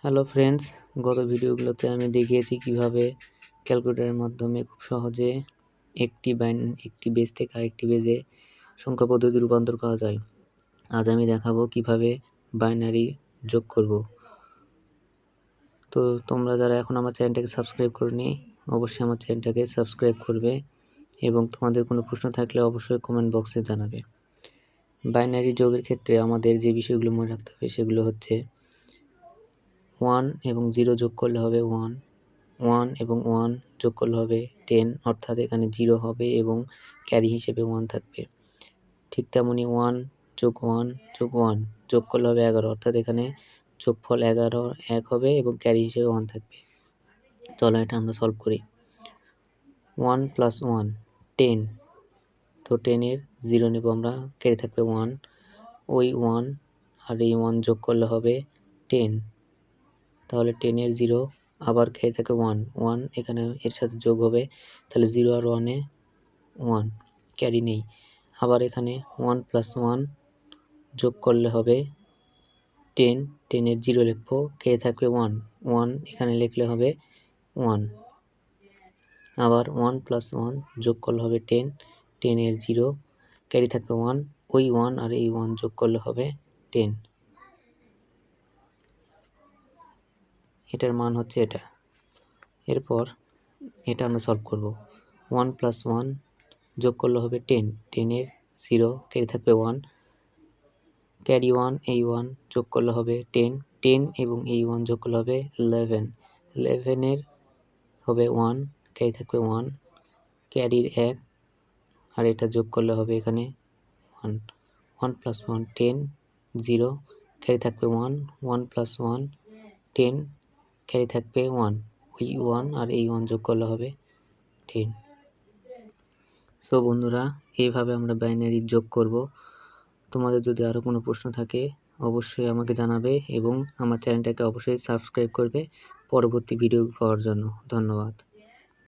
Hello friends, গত ভিডিওগুলোতে আমি দেখিয়েছি কিভাবে ক্যালকুলেটরের মাধ্যমে খুব সহজে একটি বেজ থেকে আরেকটি বেজে সংখ্যা পদ্ধতি রূপান্তর করা যায়। আজ আমি দেখাবো কিভাবে বাইনারি যোগ করব। তো তোমরা যারা এখন আমার চ্যানেলটাকে সাবস্ক্রাইব করনি, অবশ্যই আমার চ্যানেলটাকে সাবস্ক্রাইব করবে এবং তোমাদের কোনো প্রশ্ন থাকলে অবশ্যই কমেন্ট বক্সে জানাবে। বাইনারি যোগের ক্ষেত্রে আমাদের যে বিষয়গুলো মনে রাখতে হবে সেগুলো হচ্ছে 1 এবং 0 যোগ করলে হবে 1, 1 এবং 1 যোগ করলে হবে 10, অর্থাৎ এখানে 0 হবে এবং ক্যারি হিসেবে 1 থাকবে। ঠিক তেমনি 1 যোগ 1 যোগ 1 যোগ করলে হবে 11, অর্থাৎ এখানে যোগফল 11 1 হবে এবং ক্যারি হিসেবে 1 থাকবে। চলো এটা আমরা সলভ করি। 1 + 1 10, তো 10 এর 0 নেব আমরা, ক্যারি থাকবে 1, ওই 1 আর এই 1 যোগ করলে হবে 10, তাহলে 10 এর 0 আবার ক্যারি থাকে 1, 1 এখানে এর সাথে যোগ হবে, তাহলে 0 আর 1 এ 1, ক্যারি নেই। আবার এখানে 1 + 1 যোগ করলে হবে 10, 10 এর 0 লিখবো, ক্যারি থাকবে 1, 1 এখানে লিখলে হবে 1। আবার 1 + 1 যোগ করলে হবে 10, 10 এর 0 ক্যারি থাকবে 1, ওই 1 আর এই 1 যোগ করলে হবে 10। এটার মান হচ্ছে এটা। এরপর এটা আমরা সলভ করব। 1 + 1 যোগ করলে হবে 10, 10 এর 0 ক্যারি থাকবে 1, ক্যারি 1 এই 1 যোগ করলে হবে 10, 10 এবং এই 1 যোগ করলে হবে 11, 11 এর হবে 1, ক্যারি থাকবে 1, ক্যারির 1 আর এটা যোগ করলে হবে এখানে 1, 1 + 1 10, 0 ক্যারি থাকবে 1, 1 + 1 10 ক্যারি থাকবে 1, ওই 1 আর এই 1 যোগ করলে হবে 10। সো বন্ধুরা, এইভাবে আমরা বাইনারি যোগ করব। তোমাদের যদি আরও কোনো প্রশ্ন থাকে অবশ্যই আমাকে জানাবে এবং আমার চ্যানেলটাকে অবশ্যই সাবস্ক্রাইব করবে পরবর্তী ভিডিও পাওয়ার জন্য। ধন্যবাদ।